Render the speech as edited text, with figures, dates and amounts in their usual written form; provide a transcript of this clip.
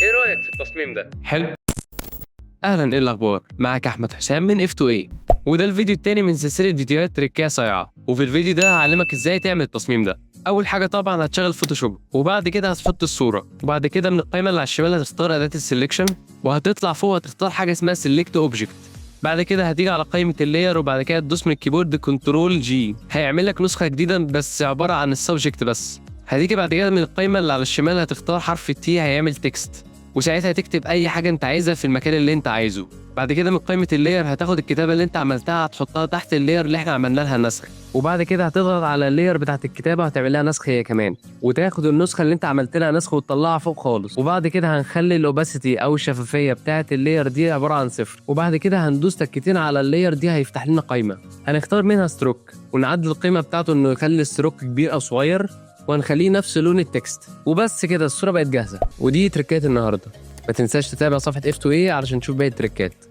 ايه رايك في التصميم ده؟ حلو. اهلا، ايه الاخبار؟ معك احمد حسام من F2A، وده الفيديو التاني من سلسله فيديوهات تريكيه صايعه. وفي الفيديو ده هعلمك ازاي تعمل التصميم ده. اول حاجه طبعا هتشغل فوتوشوب، وبعد كده هتحط الصوره، وبعد كده من القائمه اللي على الشمال هتختار اداه السلكشن، وهتطلع فوق هتختار حاجه اسمها سيلكت اوبجكت. بعد كده هتيجي على قائمه اللاير، وبعد كده تدوس من الكيبورد كنترول جي، هيعمل لك نسخه جديده بس عباره عن السبجكت بس. هتيجي بعد كده من القائمه اللي على الشمال هتختار حرف التي، هيعمل تكست، وساعتها تكتب اي حاجه انت عايزها في المكان اللي انت عايزه. بعد كده من قائمه اللاير هتاخد الكتابه اللي انت عملتها هتحطها تحت اللاير اللي احنا عملنا لها نسخ، وبعد كده هتضغط على اللاير بتاعه الكتابه وهتعمل لها نسخ هي كمان، وتاخد النسخه اللي انت عملت لها نسخ وتطلعها فوق خالص. وبعد كده هنخلي الاوباسيتي او الشفافيه بتاعه اللاير دي عباره عن 0، وبعد كده هندوس تكتين على اللاير دي هيفتح لنا قائمه هنختار منها ستروك، ونعدل القيمه بتاعته انه يخلي الستروك كبير او صغير، وهنخليه نفس لون التكست. وبس كده الصوره بقت جاهزه. ودي تريكات النهارده. ما تنساش تتابع صفحة F2A علشان تشوف باقي التريكات.